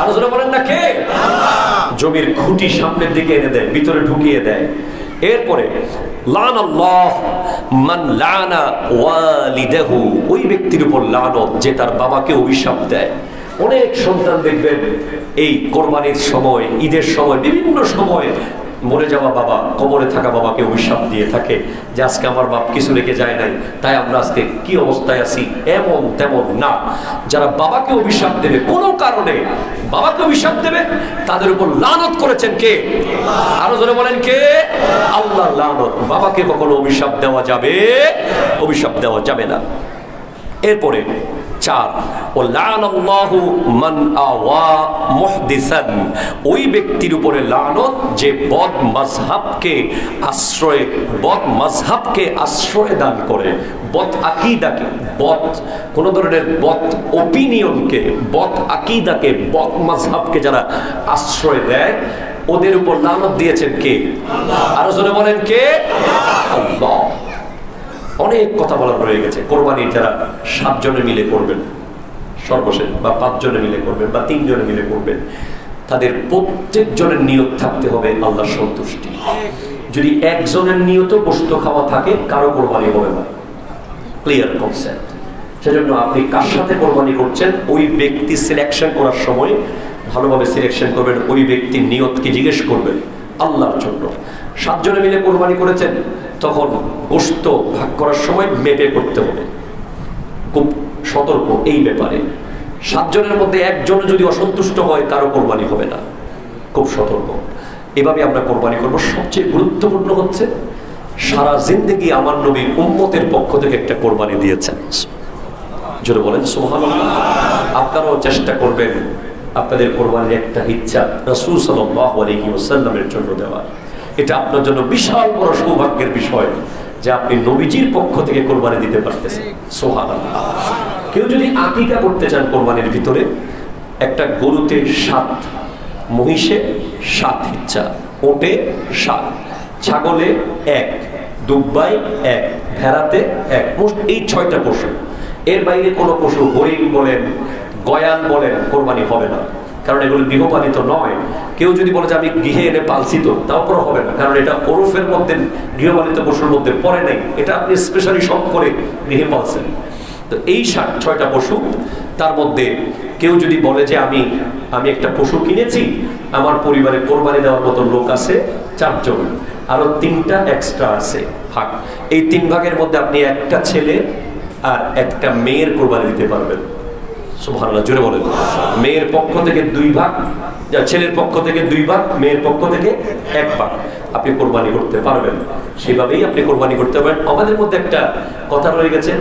আরো জোরে বলেন না কে? জমির খুঁটি সামনের দিকে এনে দেয়, ভিতরে ঢুকিয়ে দেয়। এরপরে লানাল্লাহ মান লানা ওয়ালিদাহু, ওই ব্যক্তির উপর লানত যে তার বাবাকে অভিশাপ দেয়। অনেক সন্তান দেখবেন এই কোরবানির সময়, ঈদের সময়, বিভিন্ন সময় মরে যাওয়া বাবা, কবরে থাকা বাবাকে অভিশাপ দিয়ে থাকে যে আজকে আমার বাপ কিছু রেখে যায় নাই, তাই আমরা আজকে কি অবস্থায় আছি। এমন তেমন না। যারা বাবাকে অভিশাপ দেবে, কোনো কারণে বাবাকে অভিশাপ দেবে, তাদের উপর লানত করেছেন কে? আরো জোরে বলেন কে? আল্লাহ লানত। বাবাকে কখনো অভিশাপ দেওয়া যাবে না। এরপরে 4, ও লানাল্লাহু মান আওয়া মুহদিসান, ওই ব্যক্তির উপরে লানত যে বদ মাযহাবকে আশ্রয় দান করে, বদ আকীদাকে, কোন ধরনের বদ ওপিনিয়নকে, বদ আকীদাকে, বদ মাযহাবকে যারা আশ্রয় দেয়, ওদের উপর লানত দিয়েছেন কে? আরো জোরে বলেন কে? আল্লাহ। অনেক কথা বলার রয়ে গেছে। কোরবানির যারা 7 জনে মিলে করবেন সর্বশেষ, বা 5 জনে মিলে করবেন, বা 3 জনে মিলে করবেন, তাদের প্রত্যেকজনের নিয়ত থাকতে হবে আল্লাহর সন্তুষ্টি। যদি একজনের নিয়ত গোশত খাওয়া থাকে, কারো কোরবানি হবে না। Clear concept. সেজন্য আপনি কার সাথে কোরবানি করছেন, ওই ব্যক্তি সিলেকশন করার সময় ভালোভাবে সিলেকশন করবেন। ওই ব্যক্তির নিয়তকে জিজ্ঞেস করবেন আল্লাহর জন্য। 7 জনে মিলে কোরবানি করেছেন, তখন গোশত ভাগ করার সময় মেপে করতে হবে। খুব সতর্ক এই ব্যাপারে। 7 জনের মধ্যে একজন যদি অসন্তুষ্ট হয়, কারো কোরবানি হবে না। খুব সতর্ক। এভাবে আমরা কোরবানি করব। সবচেয়ে গুরুত্বপূর্ণ হচ্ছে সারা জিন্দেগি আমার নবী উম্মতের পক্ষ থেকে একটা কোরবানি দিয়েছেন। জোরে বলেন সুবহানাল্লাহ। আপনারাও চেষ্টা করবেন আপনাদের কোরবানির একটা ইচ্ছা রাসূল সাল্লাল্লাহু আলাইহি ওয়াসাল্লামের জন্য দেওয়া। এটা আপনার জন্য বিশাল বড় সৌভাগ্যের বিষয় যে আপনি নবীজির পক্ষ থেকে কোরবানি দিতে পারতেছেন। সুবহানাল্লাহ। কেউ যদি আকিকা করতে চান কোরবানির ভিতরে, একটা গরুতে 7, মহিষে 7 ইচ্ছা, ওটে 7, ছাগলে 1, দুব্বাই 1, ভেড়াতে 1, মোট এই 6টা পশু। এর বাইরে কোনো পশু, হরিণ বলেন, গয়াল বলেন, কোরবানি হবে না, কারণ এগুলো গৃহপালিত নয়। কেউ যদি বলে যে আমি গৃহে এনে পালছি, তো তারপরও হবে না, কারণ এটা ওরফের মধ্যে, গৃহপালিত পশুর মধ্যে পড়ে নাই। এটা আপনি স্পেশালি শখ করে গৃহে পালছেন। তো এই 6টা পশু, তার মধ্যে কেউ যদি বলে যে আমি একটা পশু কিনেছি, আমার পরিবারে কোরবানি দেওয়ার মতো লোক আছে 4 জন, আরো 3টা এক্সট্রা আছে ভাগ। এই 3 ভাগের মধ্যে আপনি একটা ছেলে আর একটা মেয়ের কোরবানি দিতে পারবেন। সুবহানাল্লাহ, জোরে বলেন। মেয়ের পক্ষ থেকে 2 ভাগ, ছেলের পক্ষ থেকে 2 ভাগ, মেয়ের পক্ষ থেকে 1 ভাগ আপনি কোরবানি করতে পারবেন। সেভাবেই আপনি কোরবানি করতে পারবেন। আমাদের মধ্যে একটা কথা রয়ে গেছে,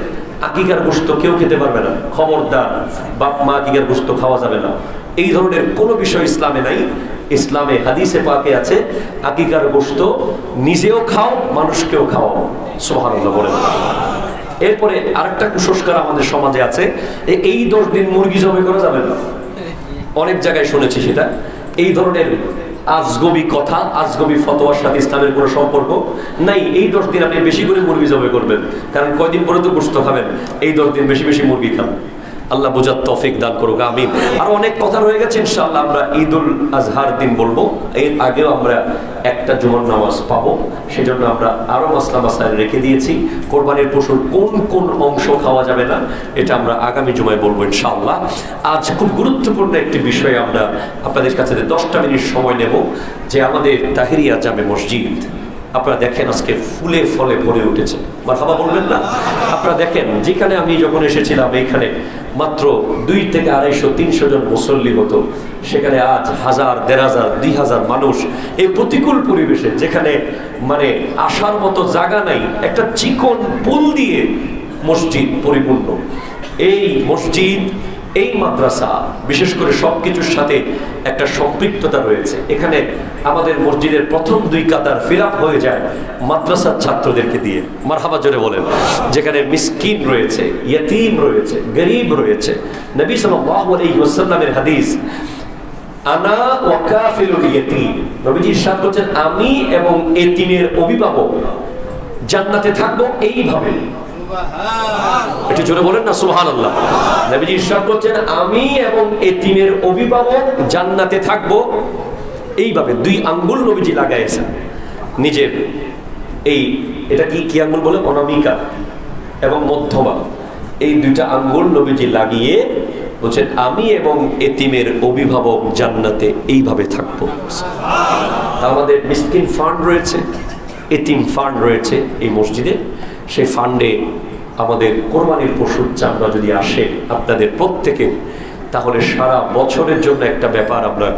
আকিকার গোশত কেউ খেতে পারবে না, খবরদার, বাপ মা আকিকার গোশত খাওয়া যাবে না। এই ধরনের কোনো বিষয় ইসলামে নাই। ইসলামে হাদিসে পাকে আছে, আকিকার গোশত নিজেও খাও, মানুষকেও খাওয়াও। সুবহানাল্লাহ বলেন। এরপরে আরেকটা কুসংস্কার আমাদের সমাজে আছে, এই 10 দিন মুরগি জবাই করা যাবে না। অনেক জায়গায় শুনেছি সেটা। এই ধরনের আজগবি কথা, আজগবি ফতোয়ার সাথে ইসলামের কোনো সম্পর্ক নাই। এই 10 দিন আপনি বেশি করে মুরগি জবাই করবেন, কারণ কয়দিন পরে তো গোশত খাবেন। এই 10 দিন বেশি বেশি মুরগি খান। আল্লাহ বুঝার তৌফিক দান করুক, আমিন। আর অনেক কথা রয়ে গেছে, ইনশাআল্লাহ আমরা ঈদুল আজহার দিন বলবো। এর আগেও আমরা একটা জুমার নামাজ পাবো, সেজন্য আমরা আরো মাসলা মাসাইল রেখে দিয়েছি। কোরবানির পশুর কোন কোন অংশ খাওয়া যাবে না, এটা আমরা আগামী জুমায় বলবো ইনশাআল্লাহ। আজ খুব গুরুত্বপূর্ণ একটি বিষয়ে আমরা আপনাদের কাছে 10টা মিনিট সময় নেব, যে আমাদের তাহিরিয়া জামে মসজিদ আপনারা দেখেন আজকে ফুলে ফলে ভরে উঠেছে। মারহাবা বলবেন না? আপনারা দেখেন, যেখানে আমি যখন এসেছিলাম এইখানে মাত্র 2 থেকে 250, 300 জন মুসল্লি হতো, সেখানে আজ 1000, 1500, 2000 মানুষ এই প্রতিকূল পরিবেশে, যেখানে মানে আসার মতো জায়গা নাই, একটা চিকন পুল দিয়ে মসজিদ পরিপূর্ণ। এই মসজিদ, এই মাদ্রাসা বিশেষ করে সবকিছুর সাথে একটা সম্পৃক্ততা রয়েছে। এখানে আমাদের মসজিদের প্রথম 2 কাতার ফিল আপ হয়ে যায় মাদ্রাসার ছাত্রদেরকে দিয়ে, মারহাবা জোরে বলেন। যেখানে মিসকিন রয়েছে, ইয়তীম রয়েছে, গরিব রয়েছে। নবী সাল্লাল্লাহু আলাইহি ওয়াসাল্লামের হাদিস, আনা ওয়া কাফিলুল ইয়তীম, নবীজি ইরশাদ করেছেন আমি এবং এতিমের অভিভাবক জান্নাতে থাকবো এইভাবে। একটু জোরে বলেন না সুবহানাল্লাহ। নবীজি ইরশাদ করছেন আমি এবং এতিমের অভিভাবক জান্নাতে থাকবো এইভাবে। 2 আঙ্গুল নবীজি লাগাইছেন নিজের এই, এটা কি আঙ্গুল বলে, অনামিকা এবং মধ্যমা, এই 2টা আঙ্গুল নবীজি লাগিয়ে বলছেন আমি এবং এতিমের অভিভাবক জান্নাতে এইভাবে থাকবো। আমাদের মিসকিন ফান্ড রয়েছে, এতিম ফান্ড রয়েছে এই মসজিদে। সেই ফান্ডে আমাদের কোরবানির পশুর চামড়া যদি আসে আপনাদের প্রত্যেকের, তাহলে সারা বছরের জন্য একটা ব্যাপার আমরা